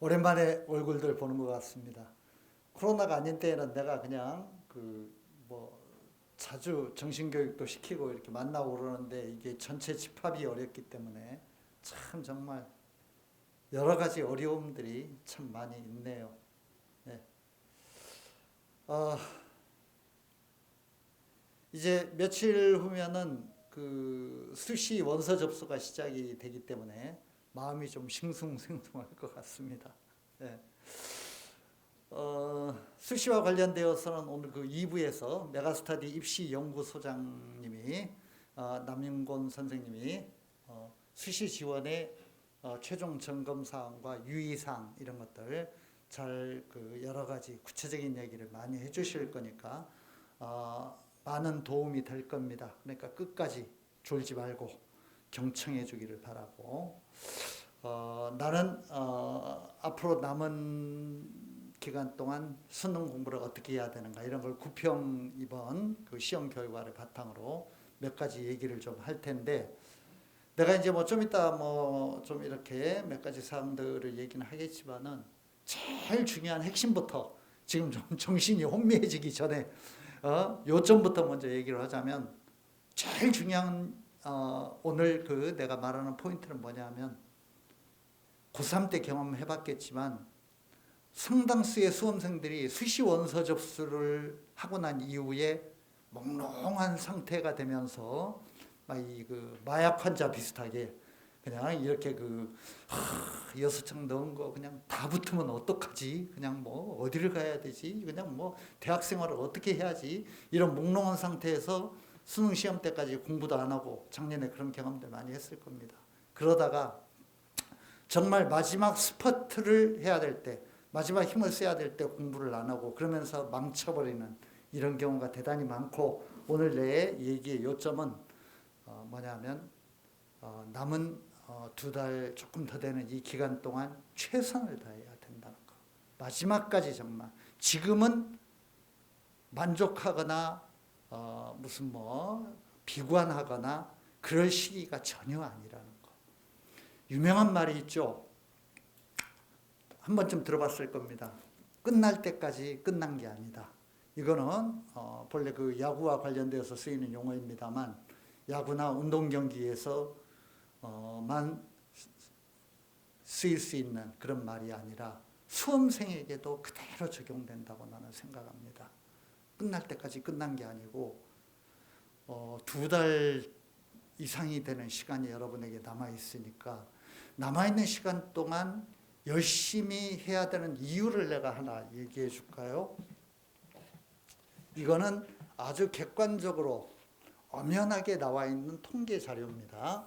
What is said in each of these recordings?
오랜만에 얼굴들 보는 것 같습니다. 코로나가 아닌 때에는 내가 그냥 자주 정신교육도 시키고 이렇게 만나고 그러는데 이게 전체 집합이 어렵기 때문에 참 정말 여러 가지 어려움들이 참 많이 있네요. 네. 어, 이제 며칠 후면은 그 수시 원서 접수가 시작이 되기 때문에 마음이 좀 싱숭생숭할 것 같습니다. 네. 수시와 관련되어서는 오늘 그 2부에서 메가스터디 입시 연구소장님이 남윤곤 선생님이 수시 지원의 최종 점검 사항과 유의 사항 이런 것들 잘 그 여러 가지 구체적인 얘기를 많이 해주실 거니까 많은 도움이 될 겁니다. 그러니까 끝까지 졸지 말고 경청해 주기를 바라고 나는 앞으로 남은 기간 동안 수능 공부를 어떻게 해야 되는가 이런 걸 구평 이번 그 시험 결과를 바탕으로 몇 가지 얘기를 좀 할 텐데 내가 이제 뭐 좀 이따 뭐 좀 이렇게 몇 가지 사항들을 얘기는 하겠지만은 제일 중요한 핵심부터 지금 좀 정신이 혼미해지기 전에 요점부터 먼저 얘기를 하자면 제일 중요한 오늘 그 내가 말하는 포인트는 뭐냐면 고3 때 경험해 봤겠지만 상당수의 수험생들이 수시 원서 접수를 하고 난 이후에 몽롱한 상태가 되면서 그 마약 환자 비슷하게 그냥 이렇게 6장 넣은 거 그냥 다 붙으면 어떡하지? 그냥 뭐 어디를 가야 되지? 그냥 뭐 대학 생활을 어떻게 해야지? 이런 몽롱한 상태에서 수능 시험 때까지 공부도 안 하고 작년에 그런 경험들 많이 했을 겁니다. 그러다가 정말 마지막 스퍼트를 해야 될 때, 마지막 힘을 써야 될 때 공부를 안 하고 그러면서 망쳐버리는 이런 경우가 대단히 많고 오늘 내 얘기의 요점은 뭐냐면 남은 2달 조금 더 되는 이 기간 동안 최선을 다해야 된다는 거. 마지막까지 정말 지금은 만족하거나 무슨 비관하거나 그럴 시기가 전혀 아니라는 거. 유명한 말이 있죠. 한 번쯤 들어봤을 겁니다. 끝날 때까지 끝난 게 아니다. 이거는 본래 그 야구와 관련되어서 쓰이는 용어입니다만 야구나 운동 경기에서만 쓰일 수 있는 그런 말이 아니라 수험생에게도 그대로 적용된다고 나는 생각합니다. 끝날 때까지 끝난 게 아니고 2달 이상이 되는 시간이 여러분에게 남아있으니까 남아있는 시간 동안 열심히 해야 되는 이유를 내가 하나 얘기해 줄까요? 이거는 아주 객관적으로 엄연하게 나와 있는 통계 자료입니다.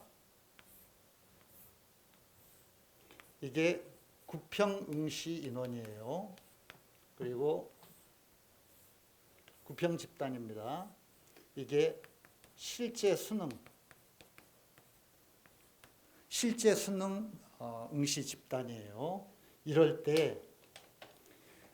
이게 구평응시 인원이에요. 그리고 구평 집단입니다. 이게 실제 수능 응시 집단이에요. 이럴 때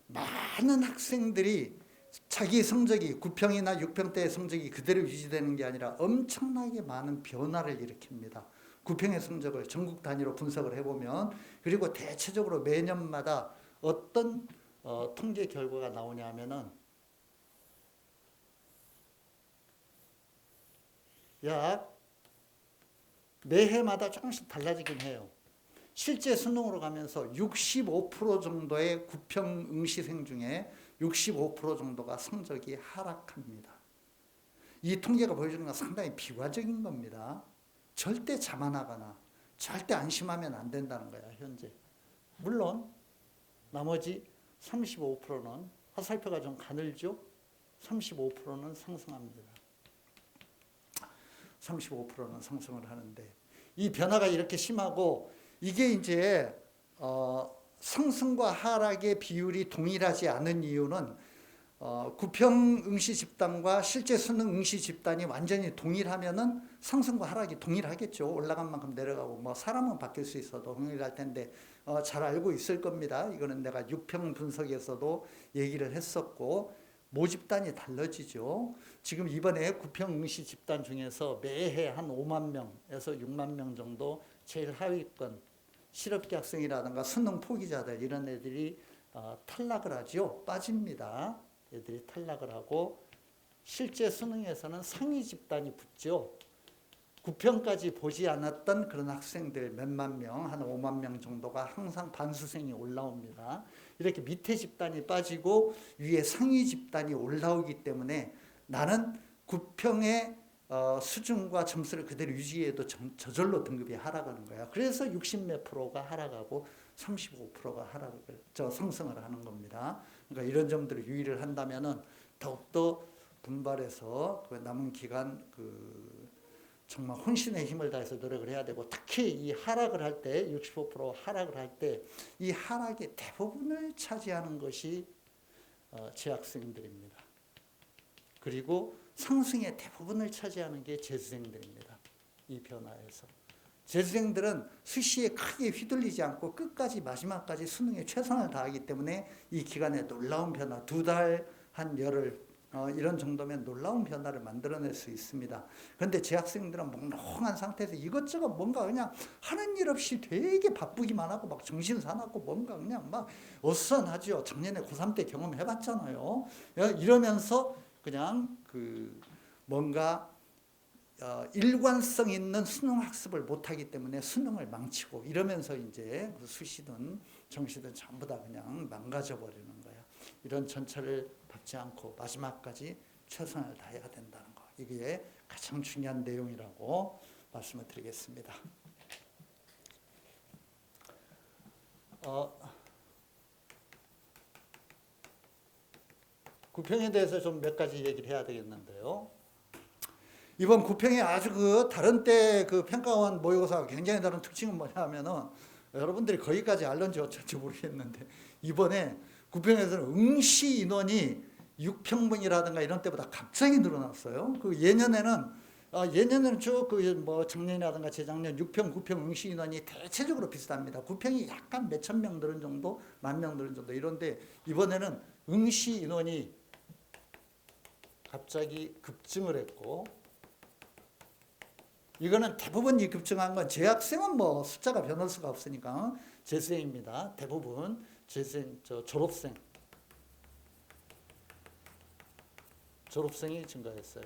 많은 학생들이 자기 성적이 9평이나 6평 때의 성적이 그대로 유지되는 게 아니라 엄청나게 많은 변화를 일으킵니다. 9평의 성적을 전국 단위로 분석을 해보면 그리고 대체적으로 매년마다 어떤 통계 결과가 나오냐 하면은 약 매해마다 조금씩 달라지긴 해요. 실제 수능으로 가면서 65% 정도의 구평 응시생 중에 65% 정도가 성적이 하락합니다. 이 통계가 보여주는 건 상당히 비관적인 겁니다. 절대 자만하거나 절대 안심하면 안 된다는 거야, 현재. 물론 나머지 35%는 화살표가 좀 가늘죠? 35%는 상승합니다. 35%는 상승을 하는데 이 변화가 이렇게 심하고 이게 이제 상승과 하락의 비율이 동일하지 않은 이유는 구평 응시 집단과 실제 수능 응시 집단이 완전히 동일하면은 상승과 하락이 동일하겠죠. 올라간 만큼 내려가고 뭐 사람은 바뀔 수 있어도 동일할 텐데 잘 알고 있을 겁니다. 이거는 내가 6평 분석에서도 얘기를 했었고 모집단이 달라지죠. 지금 이번에 구평 응시 집단 중에서 매해 한 5만 명에서 6만 명 정도 제일 하위권 실업계 학생이라든가 수능 포기자들 이런 애들이 탈락을 하죠. 빠집니다. 애들이 탈락을 하고 실제 수능에서는 상위 집단이 붙죠. 9편까지 보지 않았던 그런 학생들 몇만 명, 한 5만 명 정도가 항상 반수생이 올라옵니다. 이렇게 밑에 집단이 빠지고 위에 상위 집단이 올라오기 때문에 나는 9평의 수준과 점수를 그대로 유지해도 저절로 등급이 하락하는 거야. 그래서 60몇 프로가 하락하고 35%가 상승을 하는 겁니다. 그러니까 이런 점들을 유의를 한다면은 더욱더 분발해서 그 남은 기간 정말 혼신의 힘을 다해서 노력을 해야 되고, 특히 이 하락을 할 때 65% 하락을 할 때 이 하락의 대부분을 차지하는 것이 재학생들입니다. 그리고 상승의 대부분을 차지하는 게 재수생들입니다. 이 변화에서 재수생들은 수시에 크게 휘둘리지 않고 끝까지 마지막까지 수능에 최선을 다하기 때문에 이 기간에 놀라운 변화, 2달 한 열흘 이런 정도면 놀라운 변화를 만들어낼 수 있습니다. 그런데 재학생들은 멍롱한 상태에서 이것저것 뭔가 그냥 하는 일 없이 되게 바쁘기만 하고 막 정신 사납고 뭔가 그냥 막 어수선하죠. 작년에 고3 때 경험해봤잖아요. 이러면서 그냥 뭔가 일관성 있는 수능 학습을 못하기 때문에 수능을 망치고 이러면서 이제 수시든 정시든 전부 다 그냥 망가져 버리는 거야. 이런 전철을 밟지 않고 마지막까지 최선을 다해야 된다는 거. 이게 가장 중요한 내용이라고 말씀을 드리겠습니다. 9평에 대해서 좀 몇 가지 얘기를 해야 되겠는데요. 이번 9평에 아주 다른 때 평가원 모의고사가 굉장히 다른 특징은 뭐냐면은 여러분들이 거기까지 알런지 어쩔지 모르겠는데 이번에 9평에서는 응시 인원이 6평분이라든가 이런 때보다 갑자기 늘어났어요. 예년에는 쭉 작년이라든가 재작년 6평, 9평 응시 인원이 대체적으로 비슷합니다. 9평이 약간 몇천 명 늘은 정도, 만 명 늘은 정도 이런데 이번에는 응시 인원이 갑자기 급증을 했고, 이거는 대부분 이 급증한 건 재학생은 숫자가 변할 수가 없으니까 재수생입니다. 대부분 재수생, 졸업생이 증가했어요.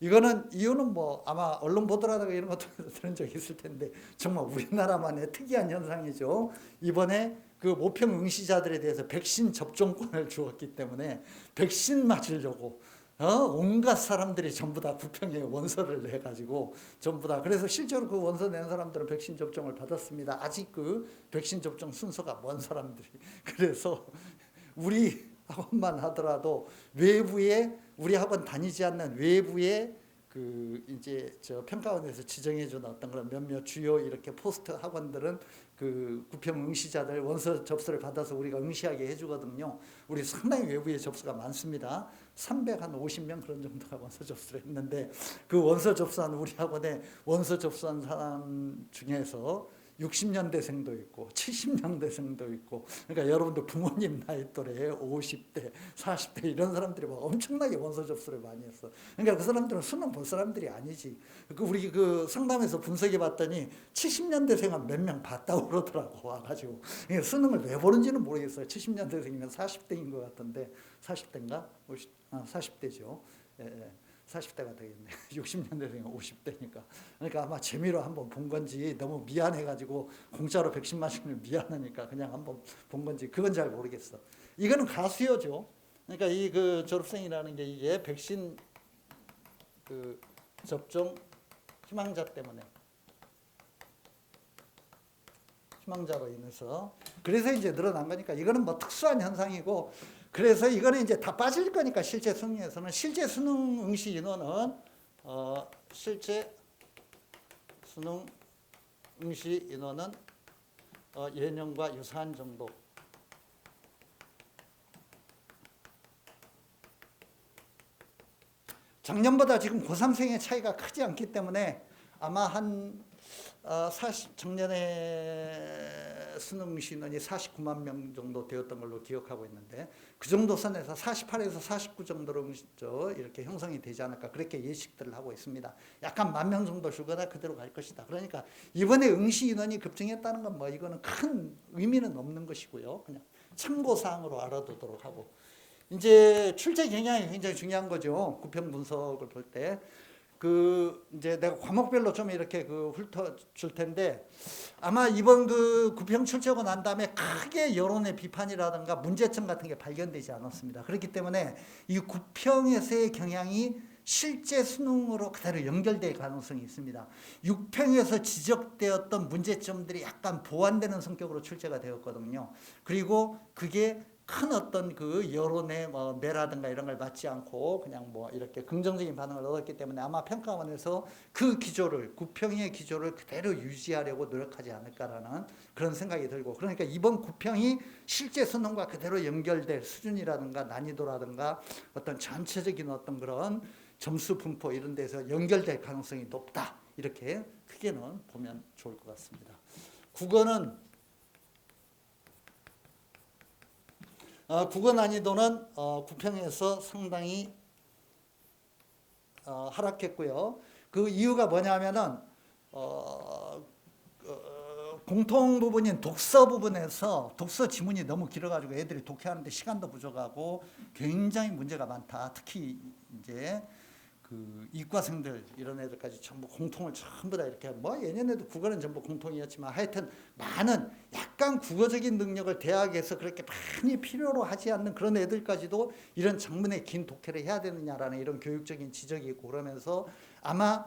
이유는 아마 언론 보도라든가 이런 것도 들은 적이 있을 텐데 정말 우리나라만의 특이한 현상이죠. 이번에 모평 응시자들에 대해서 백신 접종권을 주었기 때문에 백신 맞으려고 온갖 사람들이 전부 다 9평에 원서를 내가지고 전부 다, 그래서 실제로 원서 낸 사람들은 백신 접종을 받았습니다. 아직 백신 접종 순서가 먼 사람들이. 그래서 우리 학원만 하더라도 외부에, 우리 학원 다니지 않는 외부에 이제 평가원에서 지정해준 어떤 그런 몇몇 주요 이렇게 포스트 학원들은 9평 응시자들 원서 접수를 받아서 우리가 응시하게 해주거든요. 우리 상당히 외부에 접수가 많습니다. 350명 그런 정도가 원서 접수를 했는데 원서 접수한 우리 학원에 원서 접수한 사람 중에서 60년대생도 있고 70년대생도 있고, 그러니까 여러분들 부모님 나이 또래 50대 40대 이런 사람들이 엄청나게 원서 접수를 많이 했어. 그러니까 그 사람들은 수능 볼 사람들이 아니지. 우리 상담에서 분석해 봤더니 70년대생은 몇 명 봤다고 그러더라고. 와가지고 수능을 왜 보는지는 모르겠어요. 70년대생이면 40대인 것 같은데 40대인가? 40대죠. 예. 40대가 되겠네. 60년대생이 50대니까. 그러니까 아마 재미로 한번 본 건지, 너무 미안해가지고 공짜로 백신 맞으면 미안하니까 그냥 한번 본 건지, 그건 잘 모르겠어. 이거는 가수요죠. 그러니까 이 졸업생이라는 게 이게 백신 접종 희망자 때문에, 희망자로 인해서 그래서 이제 늘어난 거니까 이거는 특수한 현상이고, 그래서 이거는 이제 다 빠질 거니까 실제 수능에서는, 실제 수능 응시 인원은 실제 수능 응시 인원은 예년과 유사한 정도. 작년보다 지금 고3생의 차이가 크지 않기 때문에 아마 한 작년에 수능 신원이 49만 명 정도 되었던 걸로 기억하고 있는데 그 정도 선에서 48에서 49 정도로 이렇게 형성이 되지 않을까 그렇게 예측들을 하고 있습니다. 약간 10,000명 정도 줄거나 그대로 갈 것이다. 그러니까 이번에 응시 인원이 급증했다는 건 뭐 이거는 큰 의미는 없는 것이고요. 그냥 참고사항으로 알아두도록 하고 이제 출제 경향이 굉장히 중요한 거죠. 구평 분석을 볼 때. 이제 내가 과목별로 좀 이렇게 훑어 줄 텐데 아마 이번 구평 출제하고 난 다음에 크게 여론의 비판이라든가 문제점 같은 게 발견되지 않았습니다. 그렇기 때문에 이 구평에서의 경향이 실제 수능으로 그대로 연결될 가능성이 있습니다. 6평에서 지적되었던 문제점들이 약간 보완되는 성격으로 출제가 되었거든요. 그리고 그게 큰 어떤 여론의 매라든가 이런 걸 받지 않고 그냥 이렇게 긍정적인 반응을 얻었기 때문에 아마 평가원에서 그 기조를, 구평의 기조를 그대로 유지하려고 노력하지 않을까라는 그런 생각이 들고, 그러니까 이번 구평이 실제 수능과 그대로 연결될 수준이라든가 난이도라든가 어떤 전체적인 어떤 그런 점수 분포 이런 데서 연결될 가능성이 높다. 이렇게 크게는 보면 좋을 것 같습니다. 국어는 국어 난이도는 구평에서 상당히 하락했고요. 그 이유가 뭐냐면은 공통 부분인 독서 부분에서 독서 지문이 너무 길어가지고 애들이 독해하는데 시간도 부족하고 굉장히 문제가 많다. 특히 이제 이과생들 이런 애들까지 전부 공통을 전부 다 이렇게 예년에도 국어는 전부 공통이었지만 하여튼 많은 약간 국어적인 능력을 대학에서 그렇게 많이 필요로 하지 않는 그런 애들까지도 이런 장문의 긴 독해를 해야 되느냐라는 이런 교육적인 지적이 있고 그러면서 아마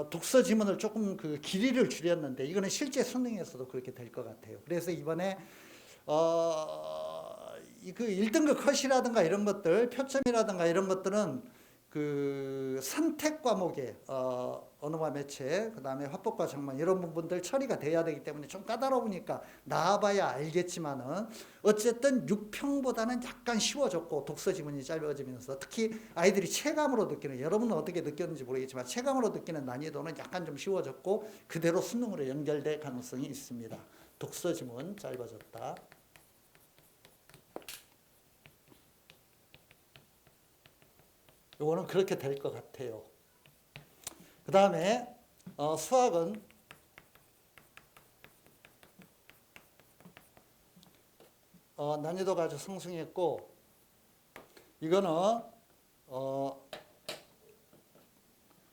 독서 지문을 조금 길이를 줄였는데 이거는 실제 수능에서도 그렇게 될 것 같아요. 그래서 이번에 1등급 컷이라든가 이런 것들 표점이라든가 이런 것들은 선택 과목에 언어와 매체, 그 다음에 화법과 작문 이런 부분들 처리가 돼야 되기 때문에 좀 까다로우니까 나와봐야 알겠지만은 어쨌든 6평보다는 약간 쉬워졌고 독서 지문이 짧아지면서 특히 아이들이 체감으로 느끼는, 여러분은 어떻게 느꼈는지 모르겠지만 체감으로 느끼는 난이도는 약간 좀 쉬워졌고 그대로 수능으로 연결될 가능성이 있습니다. 독서 지문 짧아졌다. 요거는 그렇게 될 것 같아요. 그 다음에 수학은 난이도가 아주 상승했고 이거는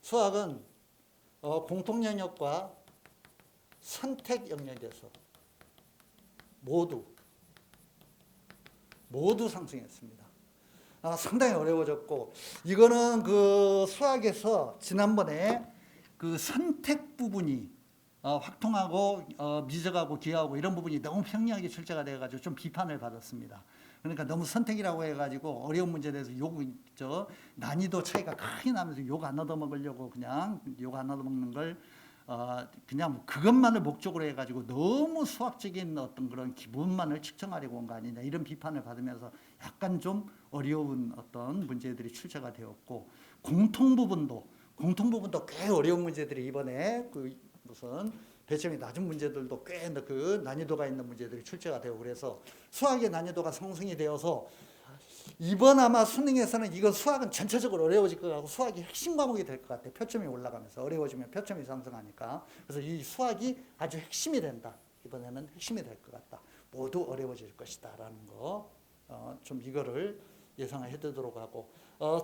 수학은 공통 영역과 선택 영역에서 모두 상승했습니다. 상당히 어려워졌고 이거는 수학에서 지난번에 선택 부분이 확통하고 미적하고 기하고 이런 부분이 너무 평이하게 출제가 돼가지고 좀 비판을 받았습니다. 그러니까 너무 선택이라고 해가지고 어려운 문제에 대해서 난이도 차이가 크게 나면서 욕 안 얻어먹으려고 그냥 욕 안 얻어먹는 걸 그냥 그것만을 목적으로 해가지고 너무 수학적인 어떤 그런 기본만을 측정하려고 온 거 아니냐 이런 비판을 받으면서 약간 좀 어려운 어떤 문제들이 출제가 되었고 공통 부분도 꽤 어려운 문제들이 이번에 무슨 배점이 낮은 문제들도 꽤 난이도가 있는 문제들이 출제가 되고 그래서 수학의 난이도가 상승이 되어서 이번 아마 수능에서는 이건 수학은 전체적으로 어려워질 것 같고 수학이 핵심 과목이 될 것 같아요. 표점이 올라가면서 어려워지면 표점이 상승하니까. 그래서 이 수학이 아주 핵심이 된다. 이번에는 핵심이 될 것 같다. 모두 어려워질 것이다 라는 거 좀 이거를 예상을 해두도록 하고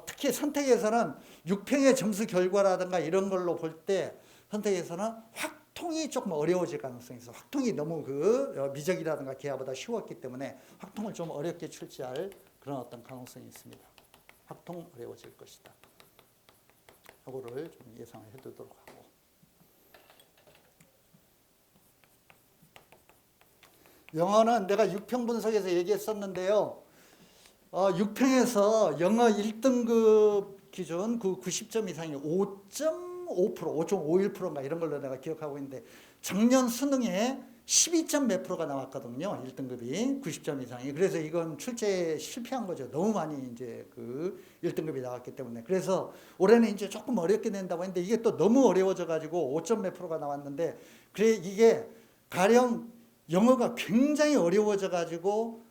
특히 선택에서는 6평의 점수 결과라든가 이런 걸로 볼 때 선택에서는 확통이 조금 어려워질 가능성이 있어. 확통이 너무 미적이라든가 기하보다 쉬웠기 때문에 확통을 좀 어렵게 출제할 그런 어떤 가능성이 있습니다. 확통 어려워질 것이다. 이거를 좀 예상을 해두도록 하고 영어는 내가 6평 분석에서 얘기했었는데요. 6평에서 영어 1등급 기준 90점 이상이 5.5%, 5.51%인가 이런 걸로 내가 기억하고 있는데 작년 수능에 12점 몇 프로가 나왔거든요. 1등급이 90점 이상이. 그래서 이건 출제에 실패한 거죠. 너무 많이 이제 그 1등급이 나왔기 때문에. 그래서 올해는 이제 조금 어렵게 낸다고 했는데 이게 또 너무 어려워져 가지고 5점 몇 프로가 나왔는데 그래 이게 가령 영어가 굉장히 어려워져 가지고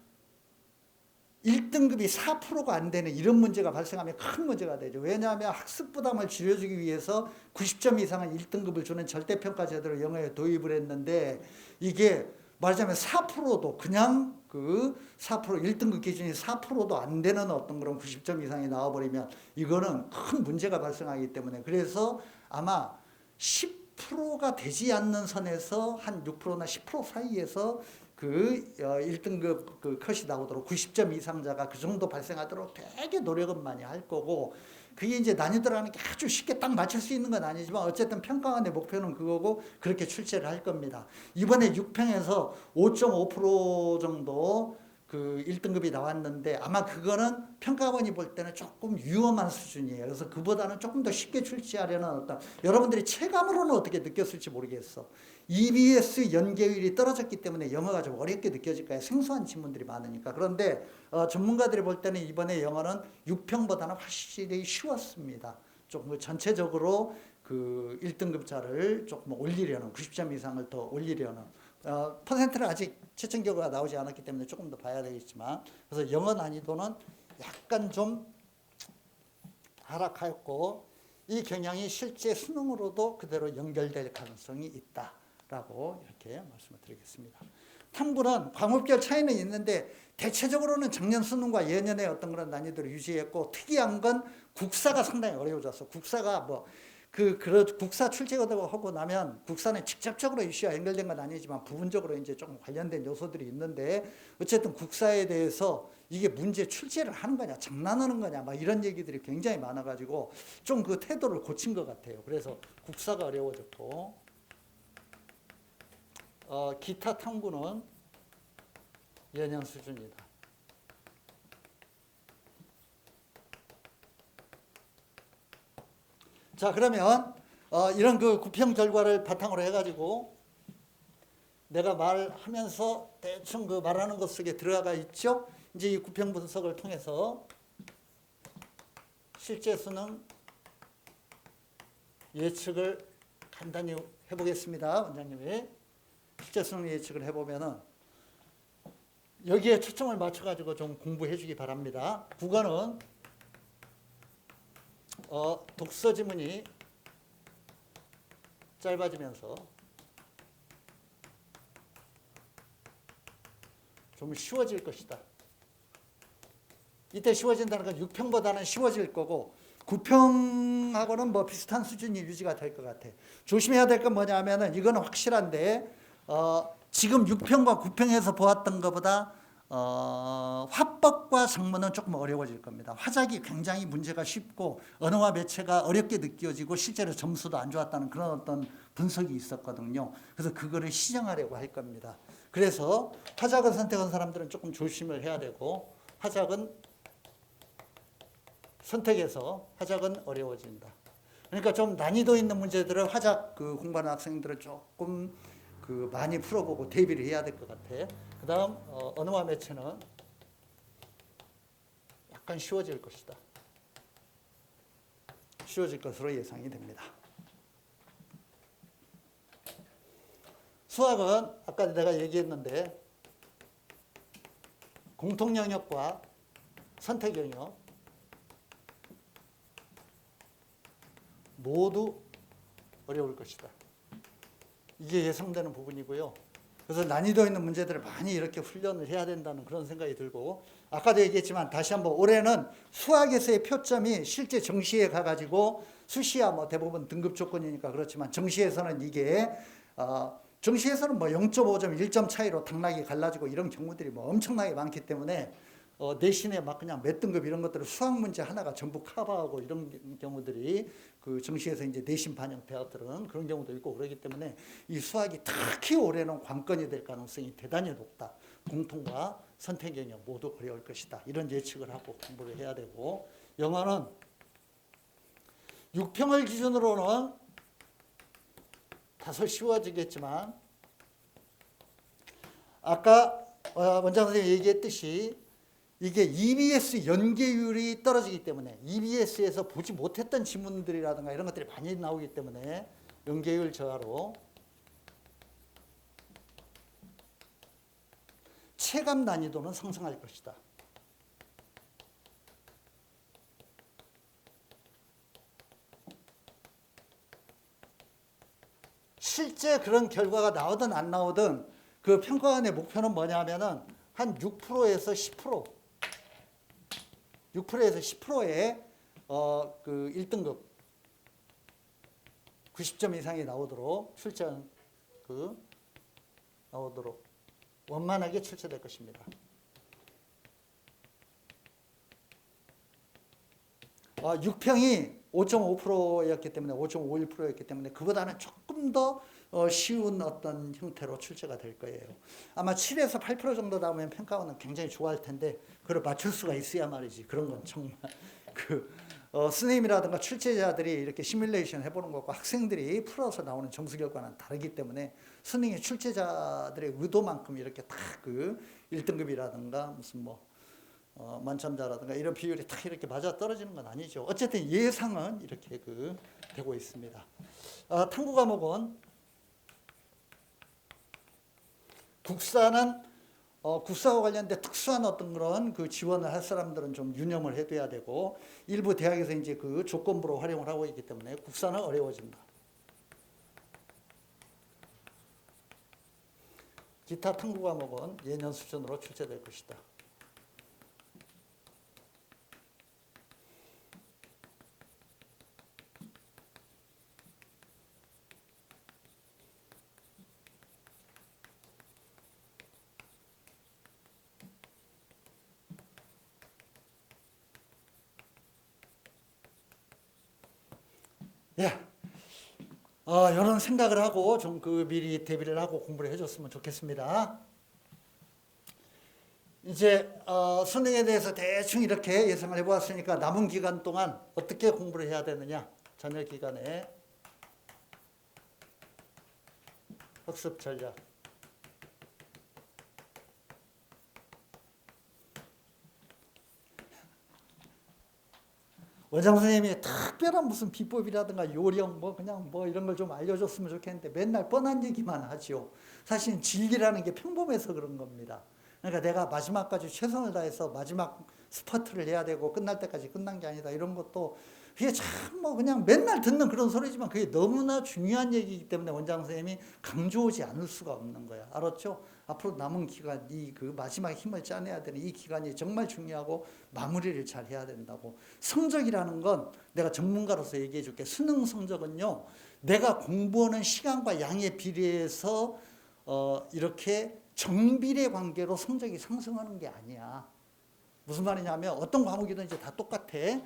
1등급이 4%가 안 되는 이런 문제가 발생하면 큰 문제가 되죠. 왜냐하면 학습 부담을 줄여주기 위해서 90점 이상은 1등급을 주는 절대평가 제도를 영어에 도입을 했는데 이게 말하자면 4%도 그냥 그 4% 1등급 기준이 4%도 안 되는 어떤 그런 90점 이상이 나와버리면 이거는 큰 문제가 발생하기 때문에 그래서 아마 10%가 되지 않는 선에서 한 6%나 10% 사이에서 그 1등급 그 컷이 나오도록 90점 이상자가 그 정도 발생하도록 되게 노력은 많이 할 거고 그게 이제 난이도라는 게 아주 쉽게 딱 맞출 수 있는 건 아니지만 어쨌든 평가원의 목표는 그거고 그렇게 출제를 할 겁니다. 이번에 6평에서 5.5% 정도 그 1등급이 나왔는데 아마 그거는 평가원이 볼 때는 조금 위험한 수준이에요. 그래서 그보다는 조금 더 쉽게 출제하려는 어떤 여러분들이 체감으로는 어떻게 느꼈을지 모르겠어. EBS 연계율이 떨어졌기 때문에 영어가 좀 어렵게 느껴질 거예요. 생소한 지문들이 많으니까. 그런데 전문가들이 볼 때는 이번에 영어는 6평보다는 확실히 쉬웠습니다. 조금 전체적으로 그 1등급자를 조금 올리려는 90점 이상을 더 올리려는 퍼센트는 아직 채점 결과가 나오지 않았기 때문에 조금 더 봐야 되겠지만 그래서 영어 난이도는 약간 좀 하락하였고 이 경향이 실제 수능으로도 그대로 연결될 가능성이 있다라고 이렇게 말씀을 드리겠습니다. 탐구는 과목별 차이는 있는데 대체적으로는 작년 수능과 예년의 어떤 그런 난이도를 유지했고 특이한 건 국사가 상당히 어려워졌어. 국사가 국사 출제가 하고 나면 국사는 직접적으로 이슈와 연결된 건 아니지만 부분적으로 이제 조금 관련된 요소들이 있는데 어쨌든 국사에 대해서 이게 문제 출제를 하는 거냐 장난하는 거냐 막 이런 얘기들이 굉장히 많아가지고 좀 그 태도를 고친 것 같아요. 그래서 국사가 어려워졌고 기타 탐구는 예년 수준이다. 자 그러면 이런 그 구평 결과를 바탕으로 해가지고 내가 말하면서 대충 그 말하는 것 속에 들어가 있죠. 이제 이 구평 분석을 통해서 실제 수능 예측을 간단히 해보겠습니다. 원장님이 실제 수능 예측을 해보면은 여기에 초점을 맞춰가지고 좀 공부해 주기 바랍니다. 국어는 독서 지문이 짧아지면서 좀 쉬워질 것이다. 이때 쉬워진다는 건 6평보다는 쉬워질 거고 9평하고는 뭐 비슷한 수준이 유지가 될 것 같아. 조심해야 될 건 뭐냐 하면은 이거는 확실한데 지금 6평과 9평에서 보았던 것보다 화법과 작문은 조금 어려워질 겁니다. 화작이 굉장히 문제가 쉽고 언어와 매체가 어렵게 느껴지고 실제로 점수도 안 좋았다는 그런 어떤 분석이 있었거든요. 그래서 그거를 시정하려고 할 겁니다. 그래서 화작을 선택한 사람들은 조금 조심을 해야 되고 화작은 선택해서 화작은 어려워진다. 그러니까 좀 난이도 있는 문제들을 화작 공부하는 학생들은 조금 많이 풀어보고 대비를 해야 될 것 같아. 그 다음 언어와 매체는 약간 쉬워질 것이다. 쉬워질 것으로 예상이 됩니다. 수학은 아까 내가 얘기했는데 공통 영역과 선택 영역 모두 어려울 것이다. 이게 예상되는 부분이고요. 그래서 난이도 있는 문제들을 많이 이렇게 훈련을 해야 된다는 그런 생각이 들고 아까도 얘기했지만 다시 한번 올해는 수학에서의 표점이 실제 정시에 가가지고 수시야 뭐 대부분 등급 조건이니까 그렇지만 정시에서는 이게 정시에서는 뭐 0.5점, 1점 차이로 당락이 갈라지고 이런 경우들이 뭐 엄청나게 많기 때문에 내신에 막 그냥 몇 등급 이런 것들을 수학 문제 하나가 전부 커버하고 이런 경우들이 그 정시에서 이제 내신 반영 대학들은 그런 경우도 있고 그러기 때문에 이 수학이 특히 올해는 관건이 될 가능성이 대단히 높다. 공통과 선택 영역 모두 어려울 것이다. 이런 예측을 하고 공부를 해야 되고 영어는 6평을 기준으로는 다소 쉬워지겠지만 아까 원장 선생님이 얘기했듯이 이게 EBS 연계율이 떨어지기 때문에 EBS에서 보지 못했던 지문들이라든가 이런 것들이 많이 나오기 때문에 연계율 저하로 체감 난이도는 상승할 것이다. 실제 그런 결과가 나오든 안 나오든 그 평가원의 목표는 뭐냐면은 한 6%에서 10%, 6%에서 10%의 그 1등급 90점 이상이 나오도록 출제한 나오도록 원만하게 출제될 것입니다. 6평이 5.5%였기 때문에 5.51%였기 때문에 그보다는 조금 더 쉬운 어떤 형태로 출제가 될 거예요. 아마 7에서 8% 정도 나오면 평가원은 굉장히 좋아할 텐데 그걸 맞출 수가 있어야 말이지. 그런 건 정말 선생님이라든가 출제자들이 이렇게 시뮬레이션 해보는 것과 학생들이 풀어서 나오는 점수 결과는 다르기 때문에 선생님 출제자들의 의도만큼 이렇게 딱 그 1등급이라든가 무슨 만점자라든가 이런 비율이 딱 이렇게 맞아 떨어지는 건 아니죠. 어쨌든 예상은 이렇게 되고 있습니다. 탐구 과목은 국사는 국사와 관련된 특수한 어떤 그런 그 지원을 할 사람들은 좀 유념을 해둬야 되고 일부 대학에서 이제 그 조건부로 활용을 하고 있기 때문에 국사는 어려워진다. 기타 탐구 과목은 예년 수준으로 출제될 것이다. 예. 이런 생각을 하고 좀 미리 대비를 하고 공부를 해줬으면 좋겠습니다. 이제 수능에 대해서 대충 이렇게 예상을 해보았으니까 남은 기간 동안 어떻게 공부를 해야 되느냐. 저녁 기간에 학습 전략. 원장 선생님이 특별한 무슨 비법이라든가 요령 그냥 이런 걸 좀 알려줬으면 좋겠는데 맨날 뻔한 얘기만 하지요. 사실 진리라는 게 평범해서 그런 겁니다. 그러니까 내가 마지막까지 최선을 다해서 마지막 스퍼트를 해야 되고 끝날 때까지 끝난 게 아니다. 이런 것도 그게 참 그냥 맨날 듣는 그런 소리지만 그게 너무나 중요한 얘기이기 때문에 원장 선생님이 강조하지 않을 수가 없는 거야. 알았죠? 앞으로 남은 기간, 그 마지막 힘을 짜내야 되는 이 기간이 정말 중요하고 마무리를 잘 해야 된다고. 성적이라는 건 내가 전문가로서 얘기해 줄게. 수능 성적은요, 내가 공부하는 시간과 양에 비례해서 이렇게 정비례 관계로 성적이 상승하는 게 아니야. 무슨 말이냐면 어떤 과목이든지 다 똑같아.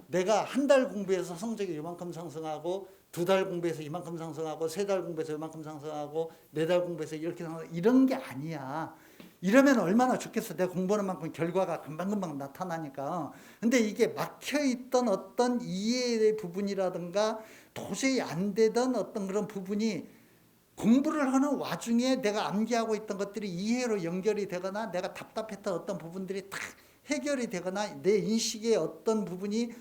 내가 한 달 공부해서 성적이 이만큼 상승하고 2달 공부해서 이만큼 상승하고 3달 공부해서 이만큼 상승하고 4달 공부해서 이렇게 상승하고 이런 게 아니야. 이러면 얼마나 좋겠어. 내가 공부하는 만큼 결과가 금방금방 나타나니까. 근데 이게 막혀있던 어떤 이해의 부분이라든가 도저히 안 되던 어떤 그런 부분이 공부를 하는 와중에 내가 암기하고 있던 것들이 이해로 연결이 되거나 내가 답답했던 어떤 부분들이 딱 해결이 되거나 내 인식의 어떤 부분이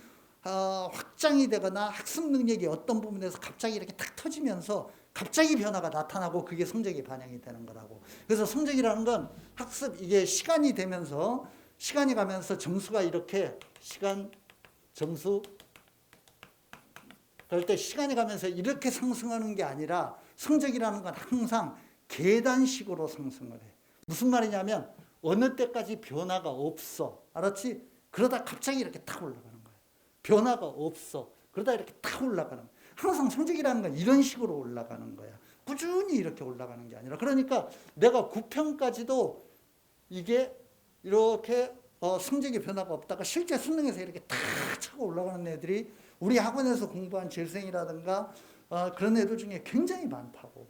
확장이 되거나 학습 능력이 어떤 부분에서 갑자기 이렇게 탁 터지면서 갑자기 변화가 나타나고 그게 성적이 반영이 되는 거라고. 그래서 성적이라는 건 학습, 이게 시간이 되면서 시간이 가면서 점수가 이렇게 시간, 점수 그럴 때 시간이 가면서 이렇게 상승하는 게 아니라 성적이라는 건 항상 계단식으로 상승을 해. 무슨 말이냐면 어느 때까지 변화가 없어. 알았지? 그러다 갑자기 이렇게 탁 올라가는 거야. 변화가 없어. 그러다 이렇게 탁 올라가는 거야. 항상 성적이라는 건 이런 식으로 올라가는 거야. 꾸준히 이렇게 올라가는 게 아니라. 그러니까 내가 9평까지도 이게 이렇게 성적의 변화가 없다가 실제 수능에서 이렇게 탁 차고 올라가는 애들이 우리 학원에서 공부한 재생이라든가 그런 애들 중에 굉장히 많다고.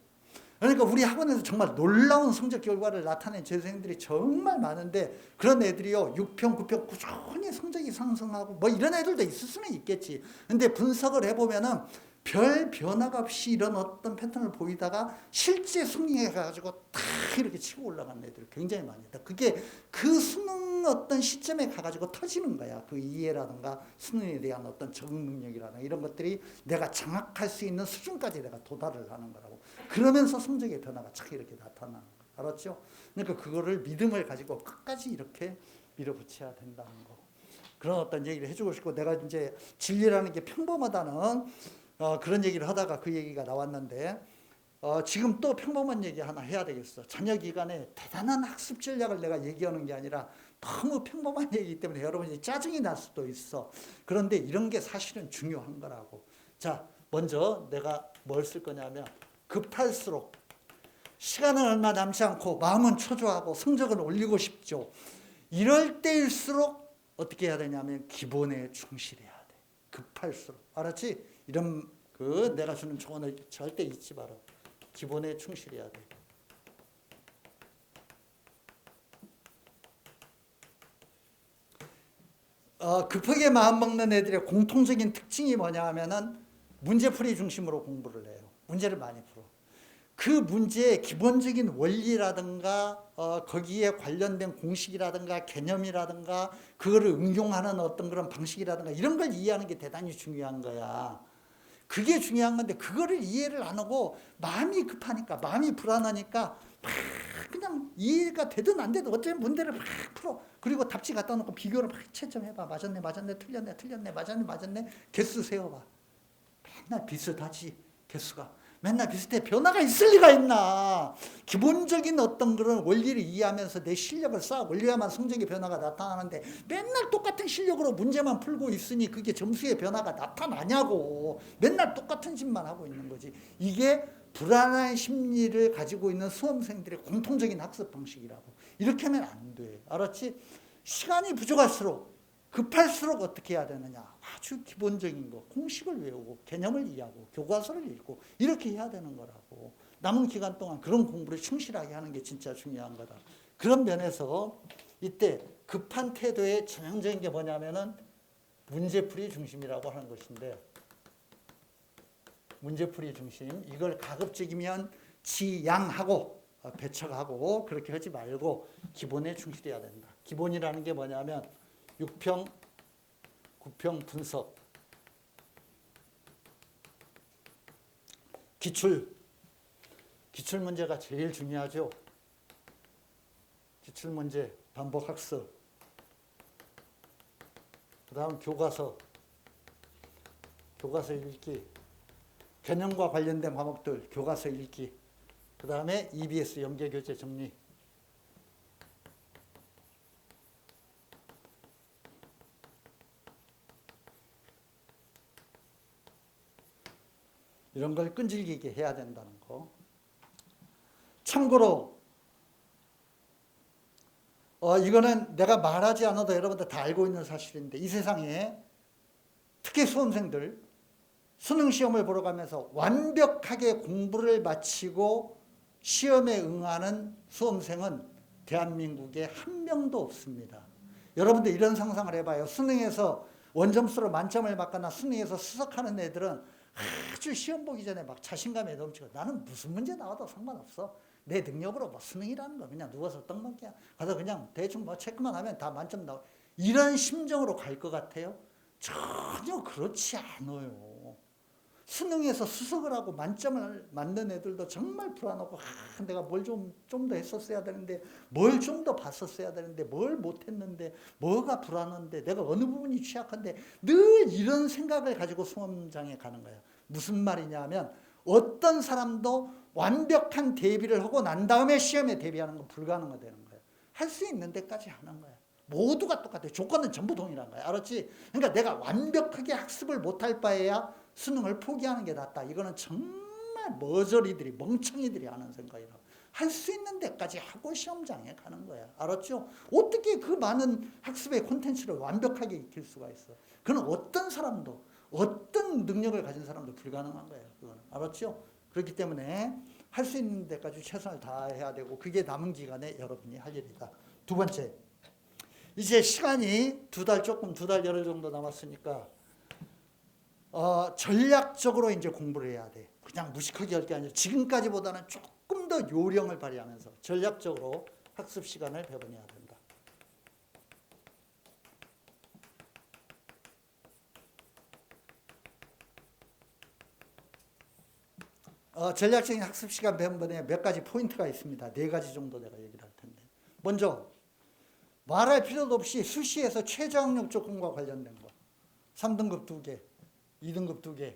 그러니까 우리 학원에서 정말 놀라운 성적 결과를 나타낸 재수생들이 정말 많은데 그런 애들이요 6평, 9평 꾸준히 성적이 상승하고 이런 애들도 있을 수는 있겠지. 근데 분석을 해보면은 별 변화가 없이 이런 어떤 패턴을 보이다가 실제 수능해가지고 탁 이렇게 치고 올라가는 애들 굉장히 많이 있다. 그게 그 수능 어떤 시점에 가가지고 터지는 거야. 그 이해라든가 수능에 대한 어떤 적응 능력이라든가 이런 것들이 내가 장악할 수 있는 수준까지 내가 도달을 하는 거라고. 그러면서 성적의 변화가 착 이렇게 나타나는 거야. 알았죠? 그러니까 그거를 믿음을 가지고 끝까지 이렇게 밀어붙여야 된다는 거. 그런 어떤 얘기를 해주고 싶고, 내가 이제 진리라는 게 평범하다는 그런 얘기를 하다가 그 얘기가 나왔는데, 지금 또 평범한 얘기 하나 해야 되겠어. 자녀 기간에 대단한 학습 전략을 내가 얘기하는 게 아니라 너무 평범한 얘기이기 때문에 여러분이 짜증이 날 수도 있어. 그런데 이런 게 사실은 중요한 거라고. 자, 먼저 내가 뭘 쓸 거냐면, 급할수록 시간은 얼마 남지 않고 마음은 초조하고 성적은 올리고 싶죠. 이럴 때일수록 어떻게 해야 되냐면 기본에 충실해야 돼. 급할수록. 알았지? 이런 내가 주는 조언을 절대 잊지 마라. 기본에 충실해야 돼. 급하게 마음먹는 애들의 공통적인 특징이 뭐냐 하면은 문제풀이 중심으로 공부를 해요. 문제를 많이 풀어. 그 문제의 기본적인 원리라든가 거기에 관련된 공식이라든가 개념이라든가 그거를 응용하는 어떤 그런 방식이라든가 이런 걸 이해하는 게 대단히 중요한 거야. 그게 중요한 건데 그거를 이해를 안 하고 마음이 급하니까, 마음이 불안하니까 막 그냥 이해가 되든 안 되든 어쩌면 문제를 막 풀어. 그리고 답지 갖다 놓고 비교를 막 채점해봐. 맞았네, 맞았네, 틀렸네, 틀렸네, 맞았네, 맞았네. 개수 세워봐. 맨날 비슷하지, 개수가. 맨날 비슷해. 변화가 있을 리가 있나. 기본적인 어떤 그런 원리를 이해하면서 내 실력을 쌓아 올려야만 성적의 변화가 나타나는데 맨날 똑같은 실력으로 문제만 풀고 있으니 그게 점수의 변화가 나타나냐고. 맨날 똑같은 짓만 하고 있는 거지. 이게 불안한 심리를 가지고 있는 수험생들의 공통적인 학습 방식이라고. 이렇게 하면 안 돼. 알았지? 시간이 부족할수록, 급할수록 어떻게 해야 되느냐. 아주 기본적인 거, 공식을 외우고 개념을 이해하고 교과서를 읽고 이렇게 해야 되는 거라고. 남은 기간 동안 그런 공부를 충실하게 하는 게 진짜 중요한 거다. 그런 면에서 이때 급한 태도의 전형적인 게 뭐냐면은 문제풀이 중심이라고 하는 것인데, 문제풀이 중심, 이걸 가급적이면 지양하고 배척하고 그렇게 하지 말고 기본에 충실해야 된다. 기본이라는 게 뭐냐면 6평, 9평 분석, 기출 문제가 제일 중요하죠. 기출 문제, 반복 학습, 그 다음 교과서 읽기, 개념과 관련된 과목들 교과서 읽기, 그 다음에 EBS 연계교재 정리. 이런 걸 끈질기게 해야 된다는 거. 참고로 이거는 내가 말하지 않아도 여러분들 다 알고 있는 사실인데, 이 세상에 특히 수험생들 수능 시험을 보러 가면서 완벽하게 공부를 마치고 시험에 응하는 수험생은 대한민국에 한 명도 없습니다. 여러분들 이런 상상을 해봐요. 수능에서 원점수로 만점을 받거나 수능에서 수석하는 애들은 아주 시험 보기 전에 막 자신감에 넘치고 나는 무슨 문제 나와도 상관없어. 내 능력으로 뭐 수능이라는 거 그냥 누워서 떡 먹기야. 가서 그냥 대충 뭐 체크만 하면 다 만점 나와. 이런 심정으로 갈 것 같아요? 전혀 그렇지 않아요. 수능에서 수석을 하고 만점을 맞는 애들도 정말 불안하고, 내가 뭘 좀 더 했었어야 되는데, 뭘 좀 더 봤었어야 되는데, 뭘 못했는데, 뭐가 불안한데, 내가 어느 부분이 취약한데, 늘 이런 생각을 가지고 수험장에 가는 거예요. 무슨 말이냐 하면 어떤 사람도 완벽한 대비를 하고 난 다음에 시험에 대비하는 건 불가능하다는 거예요. 할 수 있는 데까지 하는 거예요. 모두가 똑같아요. 조건은 전부 동일한 거야. 알았지? 그러니까 내가 완벽하게 학습을 못할 바에야 수능을 포기하는 게 낫다. 이거는 정말 머저리들이, 멍청이들이 하는 생각이라고. 할 수 있는 데까지 하고 시험장에 가는 거야. 알았죠? 어떻게 그 많은 학습의 콘텐츠를 완벽하게 익힐 수가 있어? 그건 어떤 사람도, 어떤 능력을 가진 사람도 불가능한 거예요. 그거는. 알았죠? 그렇기 때문에 할 수 있는 데까지 최선을 다해야 되고, 그게 남은 기간에 여러분이 할 일이다. 두 번째, 이제 시간이 두 달 열흘 정도 남았으니까 전략적으로 이제 공부를 해야 돼. 그냥 무식하게 할 게 아니라 지금까지보다는 조금 더 요령을 발휘하면서 전략적으로 학습 시간을 배분해야 된다. 전략적인 학습 시간 배분에 몇 가지 포인트가 있습니다. 네 가지 정도 내가 얘기를 할 텐데. 먼저 말할 필요도 없이 수시에서 최저학력 조건과 관련된 거. 3등급 2개, 2등급 2개,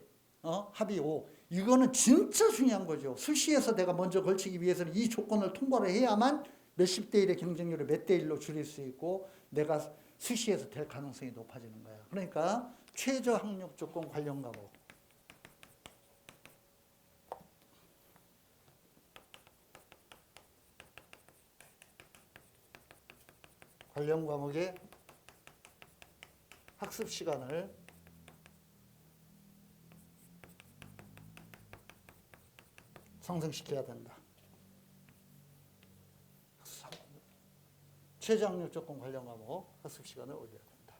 합의 5. 이거는 진짜 중요한 거죠. 수시에서 내가 먼저 걸치기 위해서는 이 조건을 통과를 해야만 몇십 대 1의 경쟁률을 몇 대 1로 줄일 수 있고 내가 수시에서 될 가능성이 높아지는 거야. 그러니까 최저학력 조건 관련 과목. 관련 과목의 학습 시간을 상승시켜야 된다. 최저학력 조건 관련 과목 학습 시간을 올려야 된다.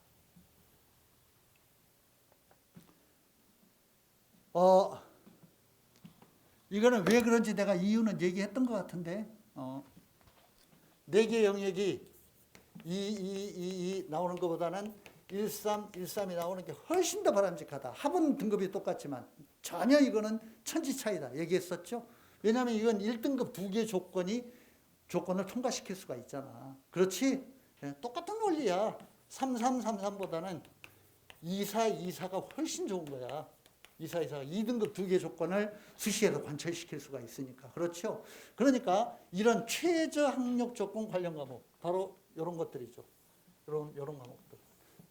이거는 왜 그런지 내가 이유는 얘기했던 것 같은데, 4개 영역이 2 나오는 것보다는 13, 13이 나오는 게 훨씬 더 바람직하다. 합은 등급이 똑같지만 전혀 이거는 천지 차이다. 얘기했었죠. 왜냐하면 이건 1등급 2개 조건을 통과시킬 수가 있잖아. 그렇지? 똑같은 원리야. 33, 33보다는 24, 24가 훨씬 좋은 거야. 24, 24가 2등급 2개 조건을 수시에서 관철시킬 수가 있으니까. 그렇죠? 그러니까 이런 최저학력 조건 관련 과목, 바로 이런 것들이죠. 이런 과목들.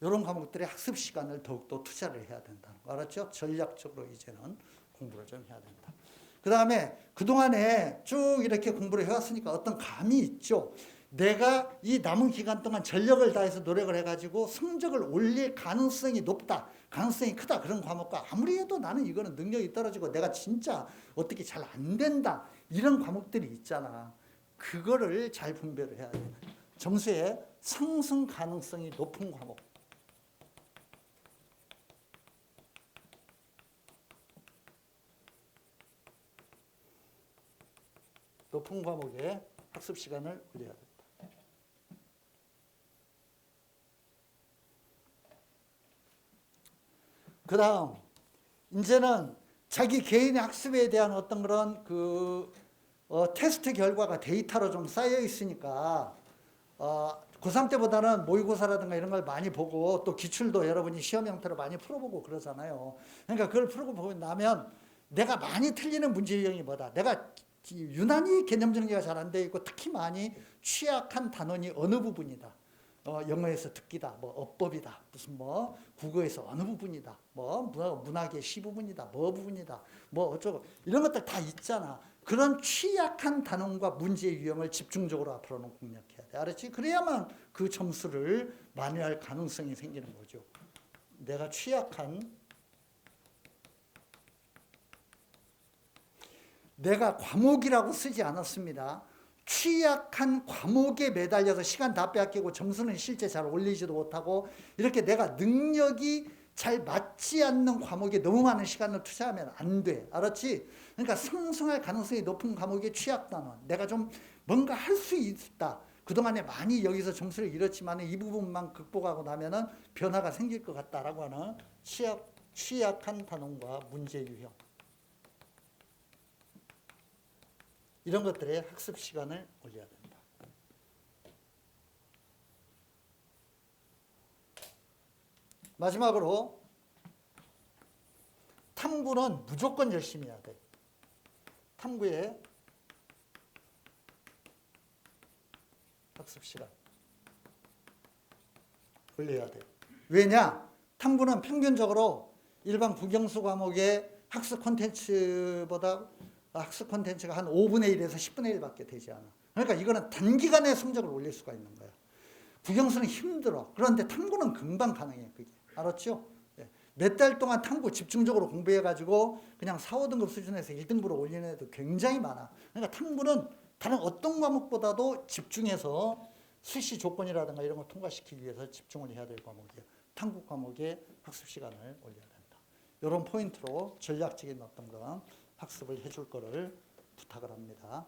이런 과목들의 학습 시간을 더욱더 투자를 해야 된다는 거. 알았죠? 전략적으로 이제는 공부를 좀 해야 된다. 그 다음에 그동안에 쭉 이렇게 공부를 해왔으니까 어떤 감이 있죠. 내가 이 남은 기간 동안 전력을 다해서 노력을 해가지고 성적을 올릴 가능성이 높다. 가능성이 크다. 그런 과목과 아무리 해도 나는 이거는 능력이 떨어지고 내가 진짜 어떻게 잘 안 된다. 이런 과목들이 있잖아. 그거를 잘 분별을 해야 돼. 점수의 상승 가능성이 높은 과목. 높은 과목에 학습 시간을 올려야 된다. 그 다음, 이제는 자기 개인의 학습에 대한 어떤 그런 테스트 결과가 데이터로 좀 쌓여 있으니까, 고3 때보다는 모의고사라든가 이런 걸 많이 보고 또 기출도 여러분이 시험 형태로 많이 풀어보고 그러잖아요. 그러니까 그걸 풀고 나면 내가 많이 틀리는 문제 유형이 뭐다. 내가 유난히 개념 정리가 잘 안 돼 있고 특히 많이 취약한 단원이 어느 부분이다. 영어에서 듣기다, 뭐 어법이다, 무슨 뭐 국어에서 어느 부분이다, 뭐 문학의 시 부분이다, 뭐 부분이다, 뭐 어쩌고 이런 것들 다 있잖아. 그런 취약한 단원과 문제 유형을 집중적으로 앞으로는 공략해야 돼. 알았지? 그래야만 그 점수를 만회할 가능성이 생기는 거죠. 내가 내가 과목이라고 쓰지 않았습니다. 취약한 과목에 매달려서 시간 다 빼앗기고 점수는 실제 잘 올리지도 못하고 이렇게 내가 능력이 잘 맞지 않는 과목에 너무 많은 시간을 투자하면 안 돼. 알았지? 그러니까 상승할 가능성이 높은 과목의 취약단원. 내가 좀 뭔가 할 수 있다. 그동안에 많이 여기서 점수를 잃었지만 이 부분만 극복하고 나면은 변화가 생길 것 같다라고 하는 취약한 단원과 문제 유형. 이런 것들의 학습 시간을 올려야 된다. 마지막으로 탐구는 무조건 열심히 해야 돼. 탐구의 학습 시간 올려야 돼. 왜냐? 탐구는 평균적으로 일반 국영수 과목의 학습 콘텐츠가 한 5분의 1에서 10분의 1밖에 되지 않아. 그러니까 이거는 단기간에 성적을 올릴 수가 있는 거야. 국영수는 힘들어. 그런데 탐구는 금방 가능해. 그게. 알았죠? 몇 달 동안 탐구 집중적으로 공부해가지고 그냥 4, 5등급 수준에서 1등급으로 올리는 애도 굉장히 많아. 그러니까 탐구는 다른 어떤 과목보다도 집중해서 수시 조건이라든가 이런 걸 통과시키기 위해서 집중을 해야 될 과목이야. 탐구 과목의 학습 시간을 올려야 된다. 이런 포인트로 전략적인 어떤 건 학습을 해줄 거를 부탁을 합니다.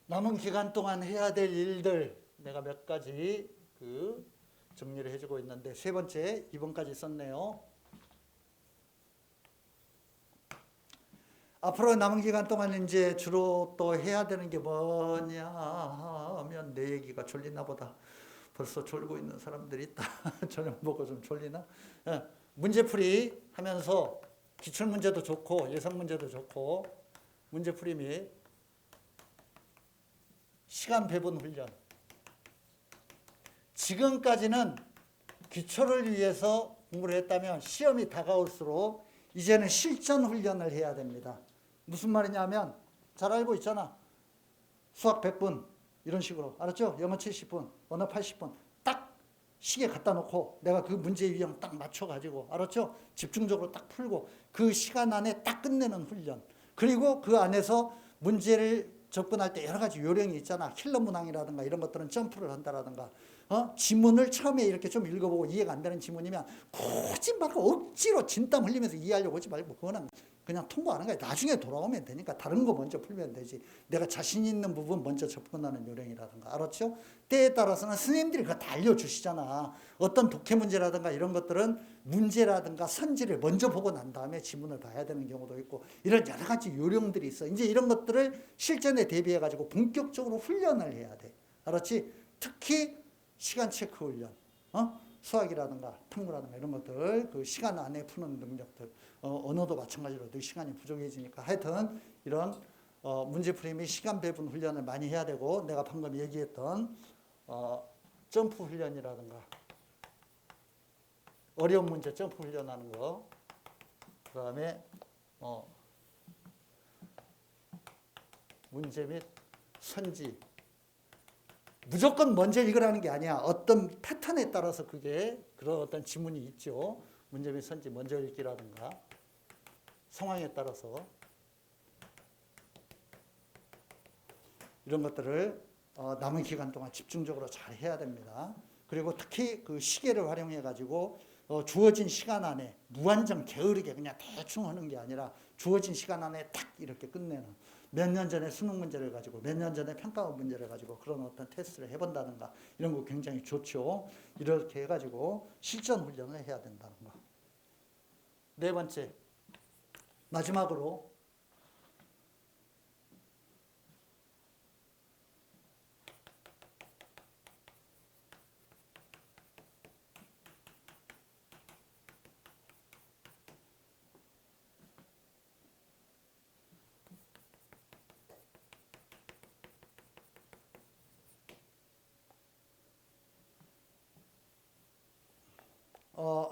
남은 기간 동안 해야 될 일들 내가 몇 가지 정리를 해주고 있는데, 세 번째 2번까지 썼네요. 앞으로 남은 기간 동안 이제 주로 또 해야 되는 게 뭐냐 하면, 내 얘기가 졸리나 보다. 벌써 졸고 있는 사람들이 있다. 저녁 먹고 좀 졸리나? 문제풀이 하면서 기출문제도 좋고 예상문제도 좋고 문제풀이 및 시간 배분 훈련. 지금까지는 기초를 위해서 공부를 했다면 시험이 다가올수록 이제는 실전 훈련을 해야 됩니다. 무슨 말이냐면, 잘 알고 있잖아. 수학 100분 이런 식으로, 알았죠? 영어 70분, 언어 80분 딱 시계 갖다 놓고 내가 그 문제 유형 딱 맞춰가지고, 알았죠? 집중적으로 딱 풀고 그 시간 안에 딱 끝내는 훈련. 그리고 그 안에서 문제를 접근할 때 여러 가지 요령이 있잖아. 킬러 문항이라든가 이런 것들은 점프를 한다라든가, 지문을 처음에 이렇게 좀 읽어보고 이해가 안 되는 지문이면 굳이 막 억지로 진땀 흘리면서 이해하려고 하지 말고 그거는 그냥 통과하는 거야. 나중에 돌아오면 되니까 다른 거 먼저 풀면 되지. 내가 자신 있는 부분 먼저 접근하는 요령이라든가, 알았죠? 때에 따라서는 선생님들이 그거 다 알려주시잖아. 어떤 독해 문제라든가 이런 것들은 문제라든가 선지를 먼저 보고 난 다음에 지문을 봐야 되는 경우도 있고, 이런 여러 가지 요령들이 있어. 이제 이런 것들을 실전에 대비해가지고 본격적으로 훈련을 해야 돼. 알았지? 특히 시간 체크 훈련, 수학이라든가 탐구라든가 이런 것들, 그 시간 안에 푸는 능력들, 언어도 마찬가지로 늘 시간이 부족해지니까 하여튼 이런 문제풀이 및 시간 배분 훈련을 많이 해야 되고, 내가 방금 얘기했던 점프 훈련이라든가 어려운 문제 점프 훈련하는 거, 그 다음에 문제 및 선지, 무조건 먼저 읽으라는 게 아니야. 어떤 패턴에 따라서 그게 그런 어떤 지문이 있죠. 문제 및 선지 먼저 읽기라든가 상황에 따라서 이런 것들을 남은 기간 동안 집중적으로 잘 해야 됩니다. 그리고 특히 그 시계를 활용해 가지고 주어진 시간 안에 무한정 게으르게 그냥 대충 하는 게 아니라 주어진 시간 안에 딱 이렇게 끝내는, 몇 년 전에 수능 문제를 가지고 몇 년 전에 평가원 문제를 가지고 그런 어떤 테스트를 해본다든가 이런 거 굉장히 좋죠. 이렇게 해가지고 실전 훈련을 해야 된다는 거. 네 번째, 마지막으로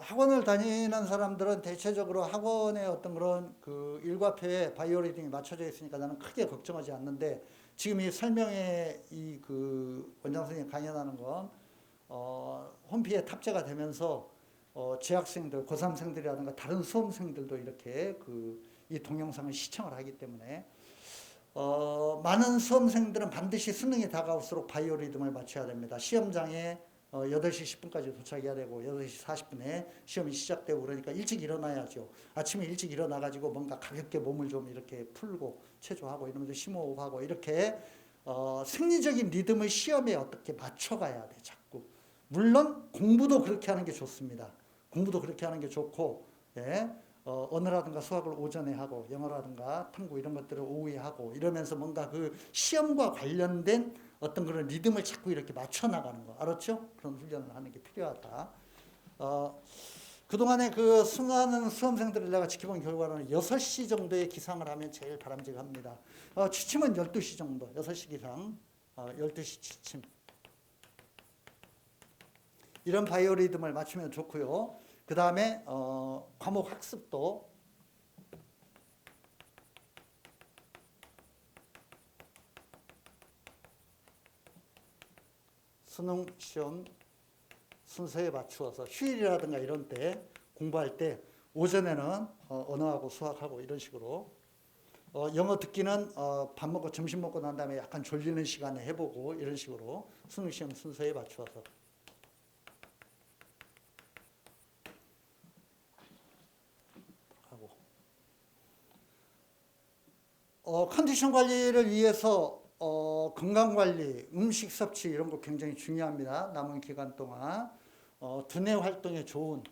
학원을 다니는 사람들은 대체적으로 학원의 어떤 그런 그 일과표에 바이오리듬이 맞춰져 있으니까 나는 크게 걱정하지 않는데, 지금 이 설명에 이 그 원장 선생님이 강연하는 건 홈피에 탑재가 되면서 재학생들, 고3생들이라든가 다른 수험생들도 이렇게 이 동영상을 시청을 하기 때문에 많은 수험생들은 반드시 수능이 다가올수록 바이오리듬을 맞춰야 됩니다. 시험장에 8시 10분까지 도착해야 되고 8시 40분에 시험이 시작되고 그러니까 일찍 일어나야죠. 아침에 일찍 일어나가지고 뭔가 가볍게 몸을 좀 이렇게 풀고 체조하고 이러면서 심호흡하고 이렇게 생리적인 리듬을 시험에 어떻게 맞춰가야 돼, 자꾸. 물론 공부도 그렇게 하는 게 좋습니다. 공부도 그렇게 하는 게 좋고, 예. 언어라든가 수학을 오전에 하고 영어라든가 탐구 이런 것들을 오후에 하고 이러면서 뭔가 그 시험과 관련된 어떤 그런 리듬을 자꾸 이렇게 맞춰 나가는 거, 알았죠? 그런 훈련을 하는 게 필요하다. 그동안에 그 수많은 수험생들을 내가 지켜본 결과로는 6시 정도의 기상을 하면 제일 바람직합니다. 취침은 12시 정도, 6시 기상, 12시 취침. 이런 바이오리듬을 맞추면 좋고요. 그 다음에 과목 학습도 수능 시험 순서에 맞추어서 휴일이라든가 이런 때 공부할 때 오전에는 언어하고 수학하고 이런 식으로, 영어 듣기는 밥 먹고 점심 먹고 난 다음에 약간 졸리는 시간에 해보고 이런 식으로 수능 시험 순서에 맞추어서. 컨디션 관리를 위해서 건강 관리, 음식 섭취 이런 거 굉장히 중요합니다. 남은 기간 동안 두뇌 활동에 좋은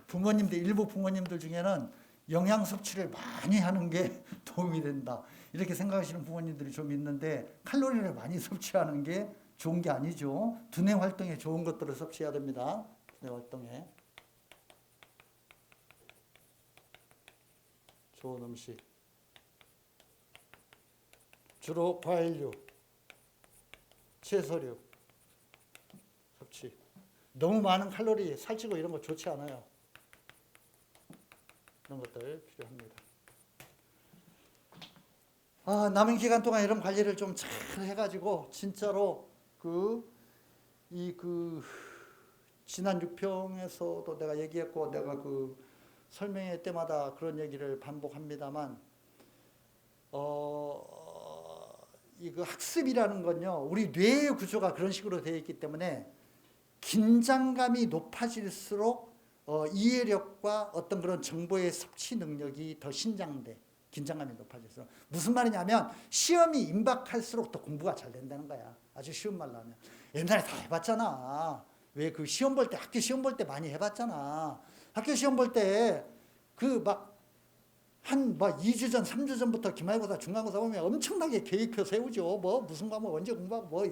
부모님들, 일부 부모님들 중에는 영양 섭취를 많이 하는 게 도움이 된다. 이렇게 생각하시는 부모님들이 좀 있는데 칼로리를 많이 섭취하는 게 좋은 게 아니죠. 두뇌 활동에 좋은 것들을 섭취해야 됩니다. 두뇌 활동에 좋은 음식. 주로 과일류, 채소류 섭취. 너무 많은 칼로리 살찌고 이런 거 좋지 않아요. 이런 것들 필요합니다. 남은 기간 동안 이런 관리를 좀 잘 해가지고 진짜로 지난 6평에서도 내가 얘기했고 내가 설명회 때마다 그런 얘기를 반복합니다만 이 학습이라는 건요 우리 뇌의 구조가 그런 식으로 되어 있기 때문에 긴장감이 높아질수록 이해력과 어떤 그런 정보의 섭취 능력이 더 신장돼. 긴장감이 높아질수록. 무슨 말이냐면 시험이 임박할수록 더 공부가 잘 된다는 거야. 아주 쉬운 말로 하면. 옛날에 다 해봤잖아. 왜 시험 볼 때, 학교 시험 볼 때 많이 해봤잖아. 학교 시험 볼 때 한 2주 전, 3주 전부터 기말고사, 중간고사 보면 엄청나게 계획표 세우죠. 무슨 과목 언제 공부하고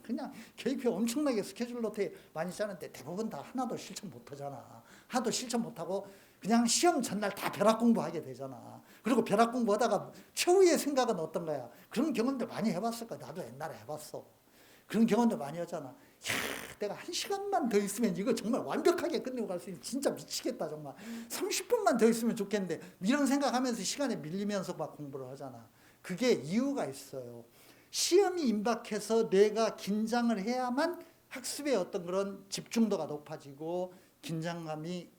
그냥 계획표 엄청나게 스케줄로 많이 짜는데 대부분 다 하나도 실천 못하잖아. 하나도 실천 못하고 그냥 시험 전날 다 벼락 공부하게 되잖아. 그리고 벼락 공부하다가 최후의 생각은 어떤 거야? 그런 경험들 많이 해봤을 거야. 나도 옛날에 해봤어. 그런 경험도 많이 하잖아. 내가 1시간만 더 있으면 이거 정말 완벽하게 끝내고 갈 수 있는 진짜 미치겠다 정말. 30분만 더 있으면 좋겠는데 이런 생각하면서 시간에 밀리면서 막 공부를 하잖아. 그게 이유가 있어요. 시험이 임박해서 뇌가 긴장을 해야만 학습의 어떤 그런 집중도가 높아지고 긴장감이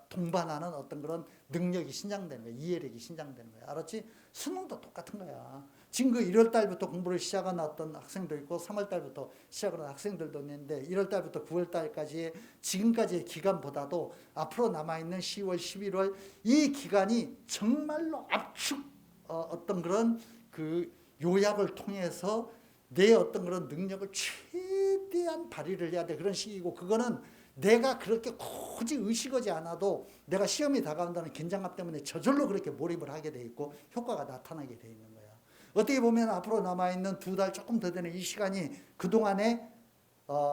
동반하는 어떤 그런 능력이 신장되는 거야. 이해력이 신장되는 거야. 알았지? 수능도 똑같은 거야. 지금 1월 달부터 공부를 시작한 어떤 학생도 있고 3월 달부터 시작한 학생들도 있는데 1월 달부터 9월 달까지의 지금까지의 기간보다도 앞으로 남아있는 10월, 11월 이 기간이 정말로 압축 어떤 그런 요약을 통해서 내 어떤 그런 능력을 최대한 발휘를 해야 돼. 그런 시기고 그거는 내가 그렇게 굳이 의식하지 않아도 내가 시험이 다가온다는 긴장감 때문에 저절로 그렇게 몰입을 하게 돼 있고 효과가 나타나게 돼 있는 거야. 어떻게 보면 앞으로 남아있는 2달 조금 더 되는 이 시간이 그동안에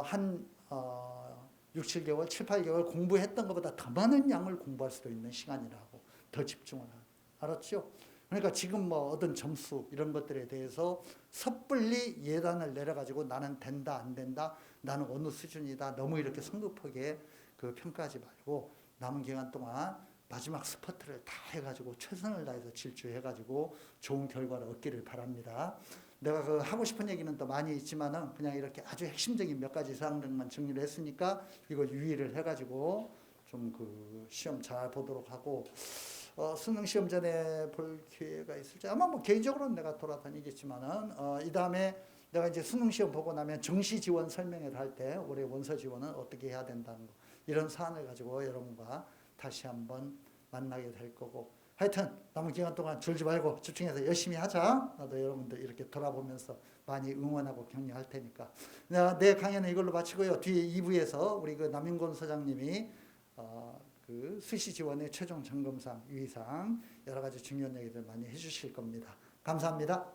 한 6, 7개월, 7, 8개월 공부했던 것보다 더 많은 양을 공부할 수도 있는 시간이라고. 더 집중을 하는. 알았죠? 그러니까 지금 얻은 점수 이런 것들에 대해서 섣불리 예단을 내려가지고 나는 된다 안 된다 나는 어느 수준이다 너무 이렇게 성급하게 평가하지 말고 남은 기간 동안 마지막 스퍼트를 다 해가지고 최선을 다해서 질주해가지고 좋은 결과를 얻기를 바랍니다. 내가 하고 싶은 얘기는 더 많이 있지만은 그냥 이렇게 아주 핵심적인 몇 가지 사항들만 정리를 했으니까 이걸 유의를 해가지고 좀 시험 잘 보도록 하고 수능 시험 전에 볼 기회가 있을지 아마 개인적으로는 내가 돌아다니겠지만은 이 다음에 내가 이제 수능 시험 보고 나면 정시 지원 설명회를 할 때 올해 원서 지원은 어떻게 해야 된다는 거 이런 사안을 가지고 여러분과 다시 한번 만나게 될 거고 하여튼 남은 기간 동안 졸지 말고 집중해서 열심히 하자. 나도 여러분들 이렇게 돌아보면서 많이 응원하고 격려할 테니까 내 강연은 이걸로 마치고요. 뒤에 2부에서 우리 남인곤 소장님이 수시 지원의 최종 점검상, 유의사항 여러 가지 중요한 얘기들 많이 해주실 겁니다. 감사합니다.